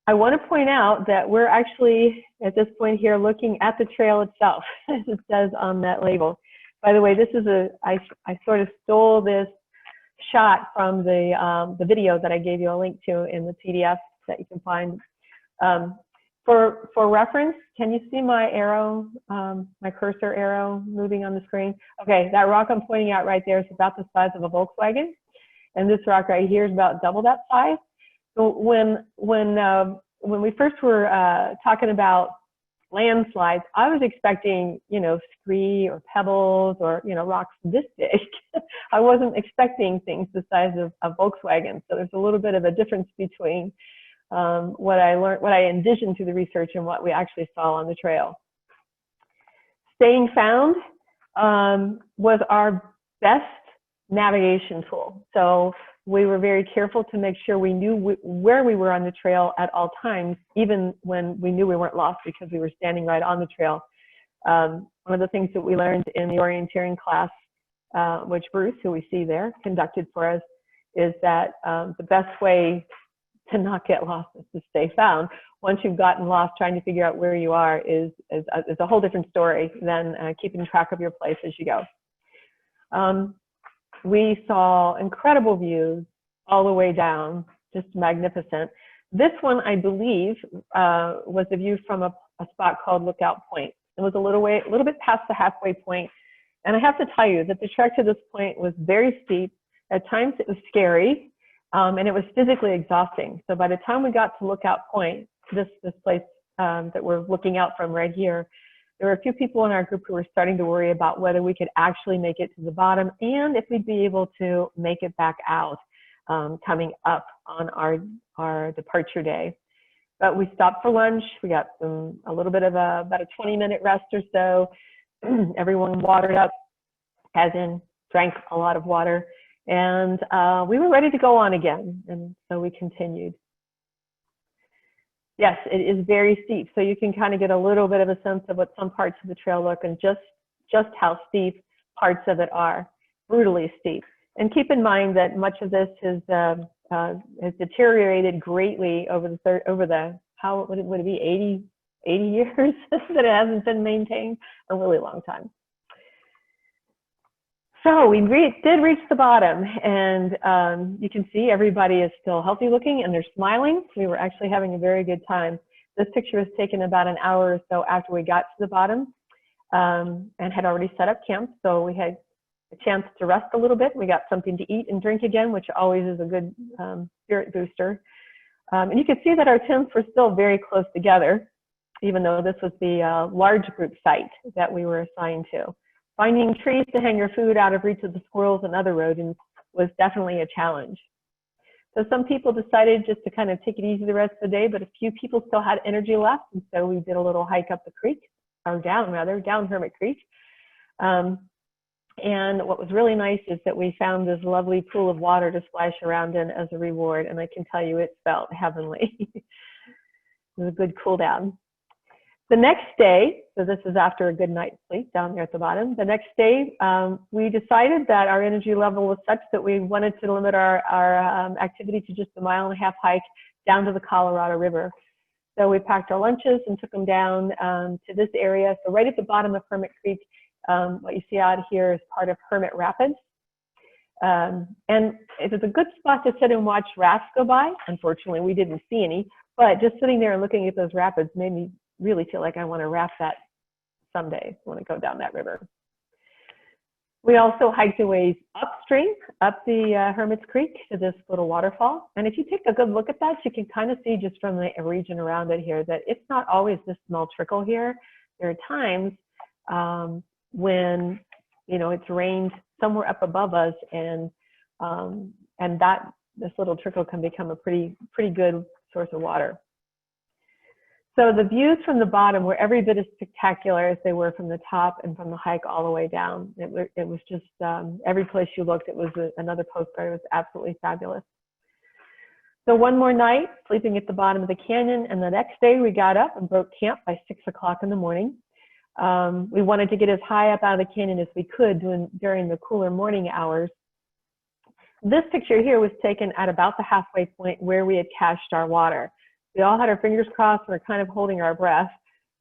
I want to point out that we're actually, at this point here, looking at the trail itself, as it says on that label. By the way, this is I sort of stole this shot from the video that I gave you a link to in the PDF that you can find. For reference, can you see my arrow, my cursor arrow moving on the screen? Okay, that rock I'm pointing out right there is about the size of a Volkswagen, and this rock right here is about double that size. So when we first were talking about landslides, I was expecting, you know, scree or pebbles or, you know, rocks this big. I wasn't expecting things the size of Volkswagen. So there's a little bit of a difference between what I envisioned through the research and what we actually saw on the trail. Staying found was our best navigation tool. So we were very careful to make sure we knew where we were on the trail at all times, even when we knew we weren't lost because we were standing right on the trail. One of the things that we learned in the orienteering class, which Bruce, who we see there, conducted for us, is that the best way to not get lost is to stay found. Once you've gotten lost, trying to figure out where you are is a whole different story than keeping track of your place as you go. We saw incredible views all the way down, just magnificent. This one, I believe, was a view from a spot called Lookout Point. It was a little bit past the halfway point. And I have to tell you that the trek to this point was very steep. At times it was scary, and it was physically exhausting. So by the time we got to Lookout Point, this place that we're looking out from right here, there were a few people in our group who were starting to worry about whether we could actually make it to the bottom and if we'd be able to make it back out coming up on our departure day. But we stopped for lunch. We got a little bit of about a 20-minute rest or so. Everyone watered up, as in drank a lot of water. And we were ready to go on again. And so we continued. Yes, it is very steep, so you can kind of get a little bit of a sense of what some parts of the trail look and just how steep parts of it are, brutally steep. And keep in mind that much of this has deteriorated greatly over the how would it be 80 years that it hasn't been maintained, a really long time. So we did reach the bottom, and you can see everybody is still healthy looking and they're smiling. We were actually having a very good time. This picture was taken about an hour or so after we got to the bottom and had already set up camp. So we had a chance to rest a little bit. We got something to eat and drink again, which always is a good spirit booster. And you can see that our tents were still very close together, even though this was the large group site that we were assigned to. Finding trees to hang your food out of reach of the squirrels and other rodents was definitely a challenge. So some people decided just to kind of take it easy the rest of the day, but a few people still had energy left. And so we did a little hike up the creek, or down rather, down Hermit Creek. And what was really nice is that we found this lovely pool of water to splash around in as a reward. And I can tell you it felt heavenly. It was a good cool down. The next day, so this is after a good night's sleep down there at the bottom. The next day, we decided that our energy level was such that we wanted to limit our activity to just a 1.5 mile hike down to the Colorado River. So we packed our lunches and took them down to this area. So right at the bottom of Hermit Creek, what you see out here is part of Hermit Rapids. And it was a good spot to sit and watch rafts go by. Unfortunately, we didn't see any, but just sitting there and looking at those rapids made me really feel like I want to raft that someday. I want to go down that river. We also hiked a ways upstream, up the Hermit's Creek to this little waterfall. And if you take a good look at that, you can kind of see just from the region around it here that it's not always this small trickle here. There are times when, you know, it's rained somewhere up above us, and this little trickle can become a pretty good source of water. So the views from the bottom were every bit as spectacular as they were from the top and from the hike all the way down. It was just, every place you looked, it was another postcard. It was absolutely fabulous. So one more night, sleeping at the bottom of the canyon, and the next day we got up and broke camp by 6 o'clock in the morning. We wanted to get as high up out of the canyon as we could during the cooler morning hours. This picture here was taken at about the halfway point where we had cached our water. We all had our fingers crossed and were kind of holding our breath,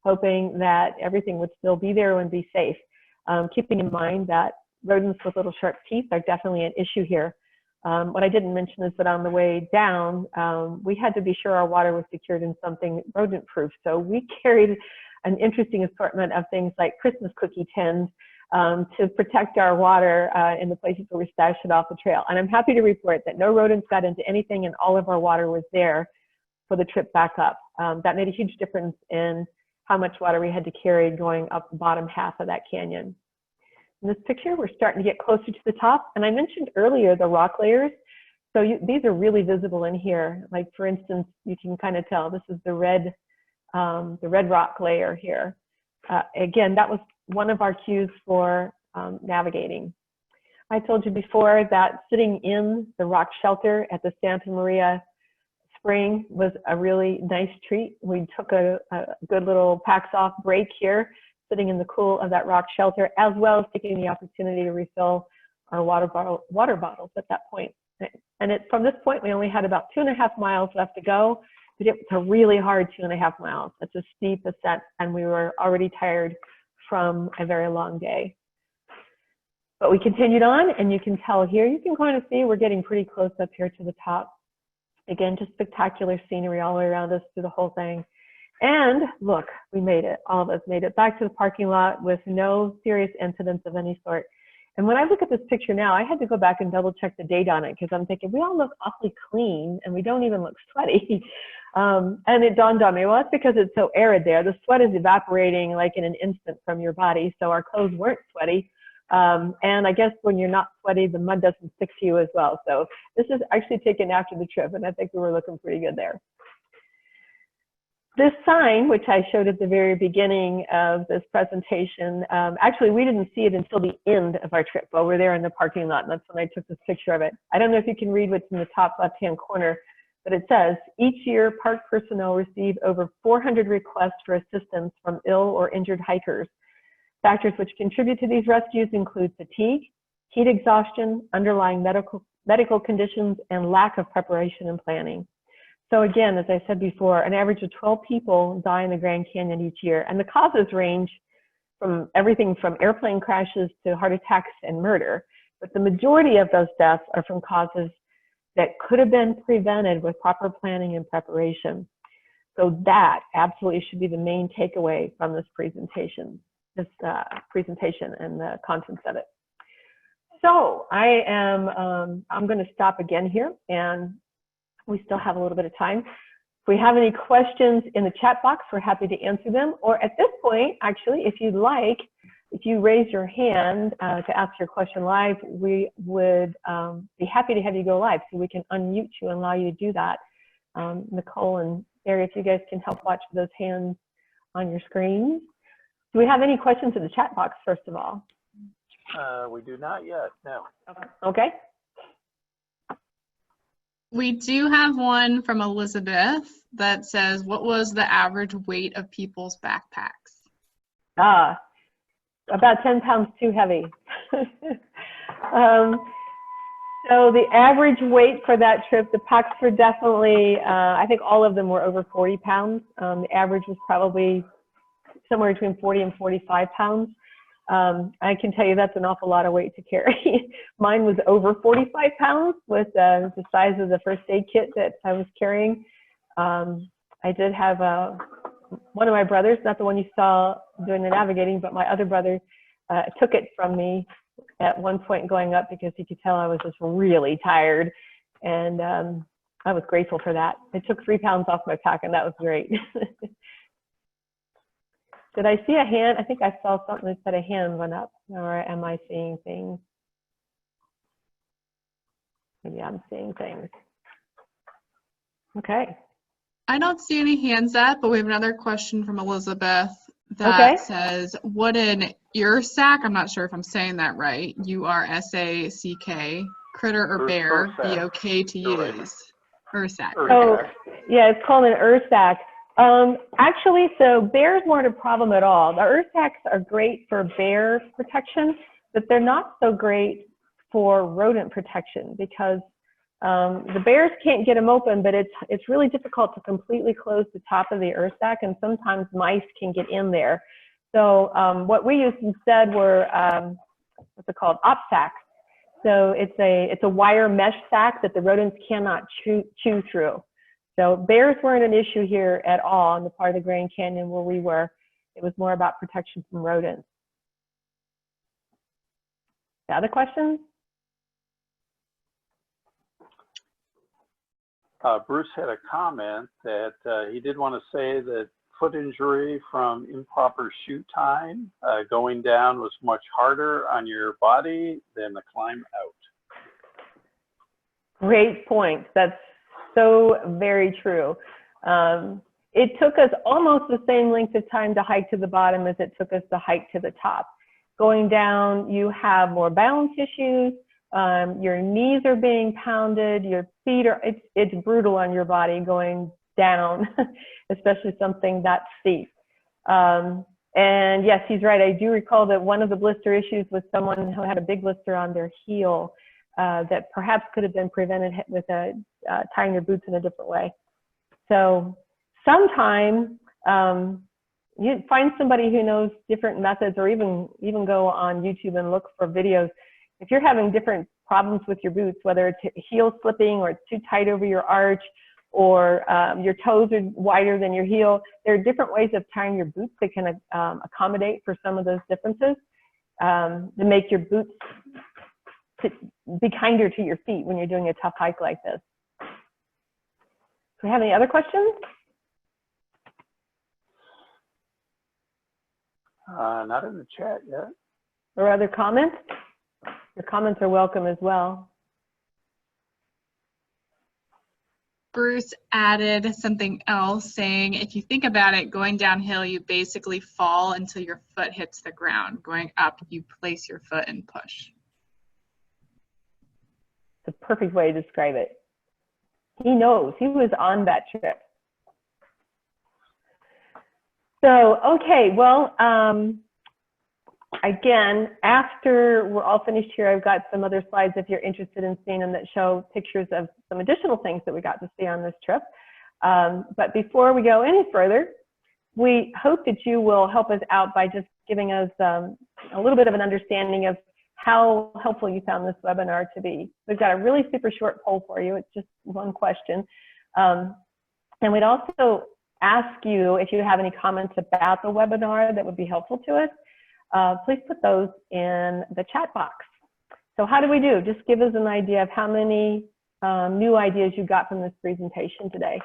hoping that everything would still be there and be safe. Keeping in mind that rodents with little sharp teeth are definitely an issue here. What I didn't mention is that on the way down, we had to be sure our water was secured in something rodent-proof. So we carried an interesting assortment of things like Christmas cookie tins to protect our water in the places where we stashed it off the trail. And I'm happy to report that no rodents got into anything and all of our water was there for the trip back up. That made a huge difference in how much water we had to carry going up the bottom half of that canyon. In this picture, we're starting to get closer to the top. And I mentioned earlier the rock layers. So these are really visible in here. Like for instance, you can kind of tell this is the red rock layer here. Again, that was one of our cues for navigating. I told you before that sitting in the rock shelter at the Santa Maria Spring was a really nice treat. We took a good little packs off break here, sitting in the cool of that rock shelter, as well as taking the opportunity to refill our water bottles at that point. And from this point, we only had about 2.5 miles left to go. But it's a really hard 2.5 miles. It's a steep ascent, and we were already tired from a very long day. But we continued on, and you can tell here, you can kind of see we're getting pretty close up here to the top. Again, just spectacular scenery all the way around us through the whole thing. And look, we made it. All of us made it back to the parking lot with no serious incidents of any sort. And when I look at this picture now, I had to go back and double check the date on it because I'm thinking we all look awfully clean and we don't even look sweaty. And it dawned on me, well, it's because it's so arid there. The sweat is evaporating like in an instant from your body. So our clothes weren't sweaty. And I guess when you're not sweaty, the mud doesn't stick to you as well. So this is actually taken after the trip, and I think we were looking pretty good there. This sign, which I showed at the very beginning of this presentation, actually we didn't see it until the end of our trip while we're there in the parking lot, and that's when I took this picture of it. I don't know if you can read what's in the top left-hand corner, but it says, each year park personnel receive over 400 requests for assistance from ill or injured hikers. Factors which contribute to these rescues include fatigue, heat exhaustion, underlying medical conditions, and lack of preparation and planning. So again, as I said before, an average of 12 people die in the Grand Canyon each year, and the causes range from everything from airplane crashes to heart attacks and murder. But the majority of those deaths are from causes that could have been prevented with proper planning and preparation. So that absolutely should be the main takeaway from this presentation and the contents of it. So I'm going to stop again here, and we still have a little bit of time. If we have any questions in the chat box, we're happy to answer them. Or at this point, actually, if you'd like, if you raise your hand to ask your question live, we would be happy to have you go live so we can unmute you and allow you to do that. Nicole and Barry, if you guys can help watch those hands on your screens. Do we have any questions in the chat box, first of all? We do not yet, no. Okay. We do have one from Elizabeth that says, what was the average weight of people's backpacks? About 10 pounds too heavy. So the average weight for that trip, the packs were definitely, I think all of them were over 40 pounds. The average was probably somewhere between 40 and 45 pounds. I can tell you that's an awful lot of weight to carry. Mine was over 45 pounds with the size of the first aid kit that I was carrying. I did have one of my brothers, not the one you saw doing the navigating, but my other brother took it from me at one point going up because he could tell I was just really tired. And I was grateful for that. It took 3 pounds off my pack and that was great. Did I see a hand? I think I saw something that said a hand went up, or am I seeing things? Maybe I'm seeing things. Okay. I don't see any hands up, but we have another question from Elizabeth that says, would an ursack, I'm not sure if I'm saying that right, URSACK, critter or bear be okay to use? Ursack. Oh, yeah, it's called an ursack. Actually, so bears weren't a problem at all. The ursacks are great for bear protection, but they're not so great for rodent protection because the bears can't get them open, but it's really difficult to completely close the top of the ursack, and sometimes mice can get in there. So what we used instead were what's it called? Op sacks. So it's a wire mesh sack that the rodents cannot chew through. So bears weren't an issue here at all in the part of the Grand Canyon where we were. It was more about protection from rodents. Other questions? Bruce had a comment that he did want to say that foot injury from improper shoe tying going down was much harder on your body than the climb out. Great point. That's so very true. It took us almost the same length of time to hike to the bottom as it took us to hike to the top. Going down, you have more balance issues. Your knees are being pounded. Your feet are, it's brutal on your body going down, especially something that steep. And yes, he's right. I do recall that one of the blister issues was someone who had a big blister on their heel that perhaps could have been prevented with tying their boots in a different way. So sometime you find somebody who knows different methods, or even go on YouTube and look for videos. If you're having different problems with your boots, whether it's heel slipping or it's too tight over your arch, or your toes are wider than your heel, there are different ways of tying your boots that can accommodate for some of those differences to make your boots to be kinder to your feet when you're doing a tough hike like this. Do we have any other questions? Not in the chat yet. Or other comments? Your comments are welcome as well. Bruce added something else saying, if you think about it, going downhill, you basically fall until your foot hits the ground. Going up, you place your foot and push. It's a perfect way to describe it. He knows. He was on that trip. So, okay, well, again, after we're all finished here, I've got some other slides if you're interested in seeing them that show pictures of some additional things that we got to see on this trip. But before we go any further, we hope that you will help us out by just giving us a little bit of an understanding of how helpful you found this webinar to be. We've got a really super short poll for you. It's just one question. And we'd also ask you if you have any comments about the webinar that would be helpful to us. Please put those in the chat box. So how do we do? Just give us an idea of how many new ideas you got from this presentation today.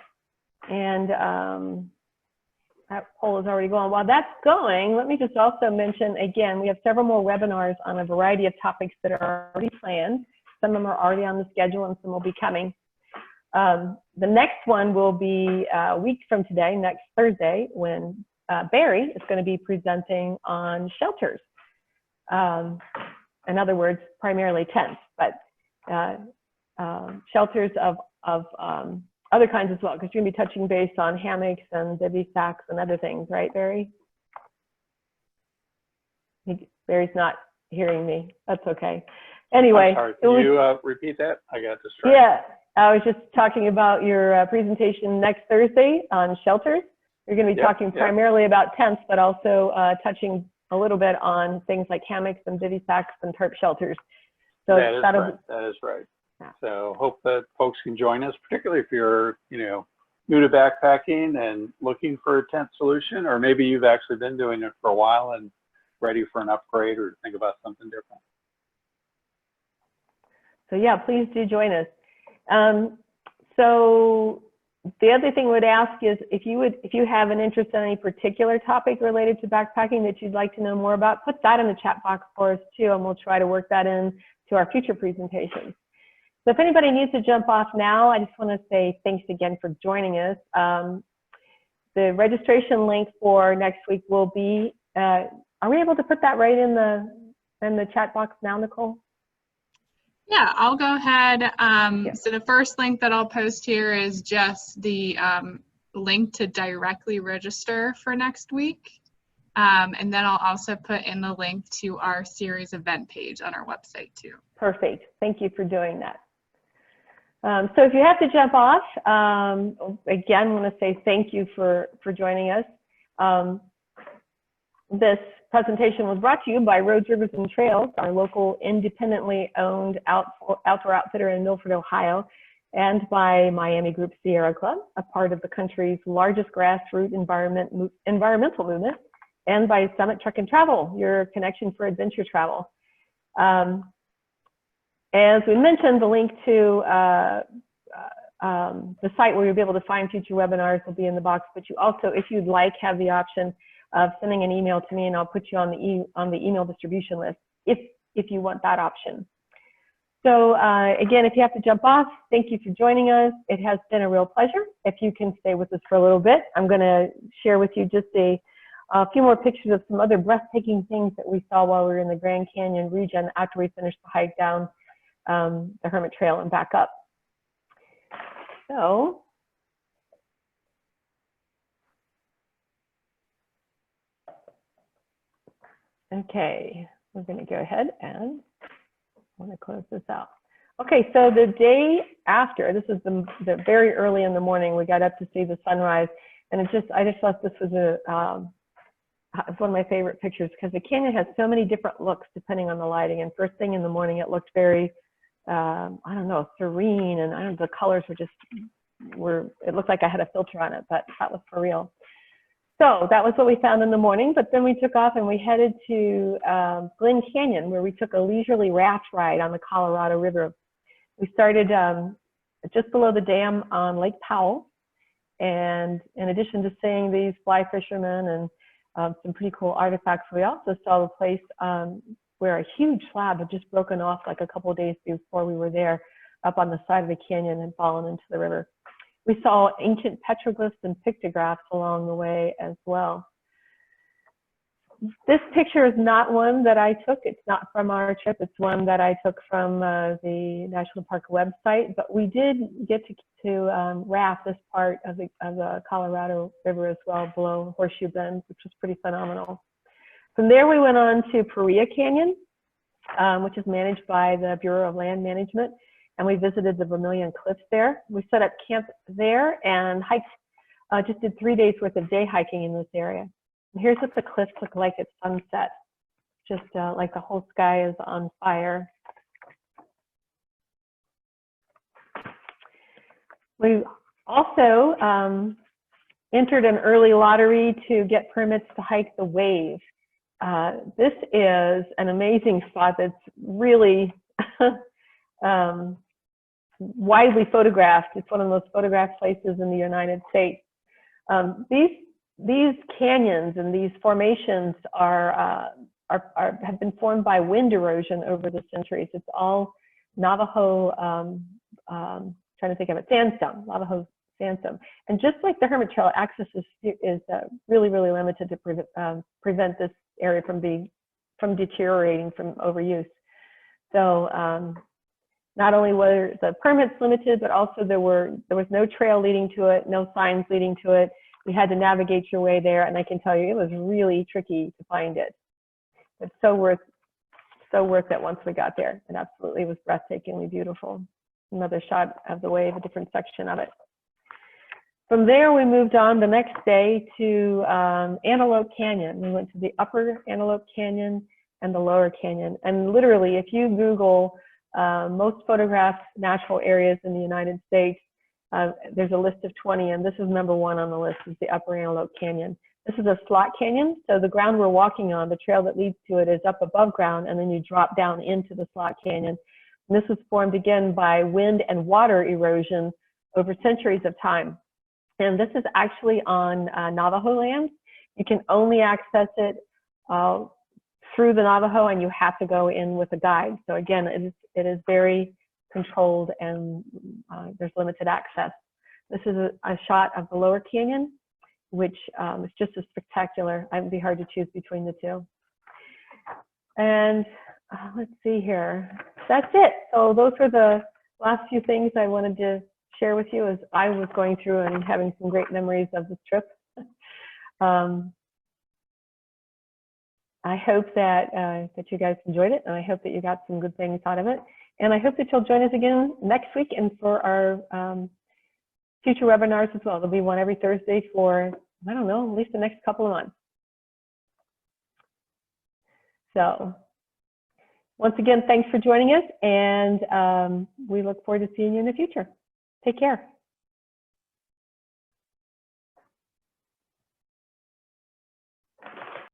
And that poll is already going. While that's going, let me just also mention, again, we have several more webinars on a variety of topics that are already planned. Some of them are already on the schedule and some will be coming. The next one will be a week from today, next Thursday, when Barry is going to be presenting on shelters. In other words, primarily tents, but shelters of other kinds as well, because you're going to be touching base on hammocks and bivy sacks and other things, right, Barry? Barry's not hearing me. That's okay. Anyway. I'm sorry, can you repeat that? I got distracted. Yeah, I was just talking about your presentation next Thursday on shelters. You're going to be talking primarily about tents, but also touching a little bit on things like hammocks and bivy sacks and tarp shelters. So that is right. That is right. Yeah. So hope that folks can join us, particularly if you're, new to backpacking and looking for a tent solution, or maybe you've actually been doing it for a while and ready for an upgrade or think about something different. So yeah, please do join us. So the other thing I would ask is if you have an interest in any particular topic related to backpacking that you'd like to know more about, put that in the chat box for us too, and we'll try to work that in to our future presentations. So if anybody needs to jump off now, I just want to say thanks again for joining us. The registration link for next week will be, are we able to put that right in the chat box now, Nicole? Yeah, I'll go ahead. So the first link that I'll post here is just the link to directly register for next week. And then I'll also put in the link to our series event page on our website too. Perfect. Thank you for doing that. So if you have to jump off, again, I want to say thank you for joining us. This presentation was brought to you by Roads, Rivers, and Trails, our local independently owned outdoor outfitter in Milford, Ohio, and by Miami Group Sierra Club, a part of the country's largest grassroots environmental movement, and by Summit Truck and Travel, your connection for adventure travel. As we mentioned, the link to the site where you'll be able to find future webinars will be in the box, but you also, if you'd like, have the option of sending an email to me, and I'll put you on the email distribution list if you want that option. So again, if you have to jump off, thank you for joining us. It has been a real pleasure. If you can stay with us for a little bit, I'm going to share with you just a few more pictures of some other breathtaking things that we saw while we were in the Grand Canyon region after we finished the hike down the Hermit Trail and back up. So, okay, we're going to go ahead and I want to close this out. Okay, so the day after, this is the very early in the morning, we got up to see the sunrise, and I just thought this was it's one of my favorite pictures because the canyon has so many different looks depending on the lighting. And first thing in the morning, it looked very, I don't know, serene, and the colors it looked like I had a filter on it, but that was for real. So that was what we found in the morning, but then we took off and we headed to Glen Canyon, where we took a leisurely raft ride on the Colorado River. We started just below the dam on Lake Powell, and in addition to seeing these fly fishermen and some pretty cool artifacts, we also saw the place where a huge slab had just broken off like a couple of days before we were there, up on the side of the canyon and fallen into the river. We saw ancient petroglyphs and pictographs along the way as well. This picture is not one that I took. It's not from our trip. It's one that I took from the National Park website, but we did get to raft this part of the Colorado River as well, below Horseshoe Bend, which was pretty phenomenal. From there, we went on to Paria Canyon, which is managed by the Bureau of Land Management, and we visited the Vermillion Cliffs there. We set up camp there and hiked, just did 3 days worth of day hiking in this area. And here's what the cliffs look like at sunset, just like the whole sky is on fire. We also entered an early lottery to get permits to hike the Wave. This is an amazing spot that's really widely photographed. It's one of the most photographed places in the United States. these canyons and these formations have been formed by wind erosion over the centuries. It's all Navajo, trying to think of it, sandstone, Navajo sandstone. And just like the Hermit Trail, access is really, really limited to prevent this area from deteriorating from overuse. So not only were the permits limited, but also there was no trail leading to it, no signs leading to it. You had to navigate your way there, and I can tell you it was really tricky to find it. It's so worth it once we got there. It absolutely was breathtakingly beautiful. Another shot of the wave, a different section of it. From there, we moved on the next day to Antelope Canyon. We went to the upper Antelope Canyon and the lower canyon. And literally, if you Google most photographed natural areas in the United States, there's a list of 20, and this is number 1 on the list, is the upper Antelope Canyon. This is a slot canyon, so the ground we're walking on, the trail that leads to it, is up above ground, and then you drop down into the slot canyon. And this was formed again by wind and water erosion over centuries of time. And this is actually on Navajo land. You can only access it through the Navajo, and you have to go in with a guide. So again, it is very controlled, and there's limited access. This is a shot of the lower canyon, which is just as spectacular. It would be hard to choose between the two. And let's see here. That's it. So those were the last few things I wanted to share with you as I was going through and having some great memories of this trip. I hope that you guys enjoyed it, and I hope that you got some good things out of it. And I hope that you'll join us again next week and for our future webinars as well. There'll be one every Thursday for, I don't know, at least the next couple of months. So once again, thanks for joining us, and we look forward to seeing you in the future. Take care.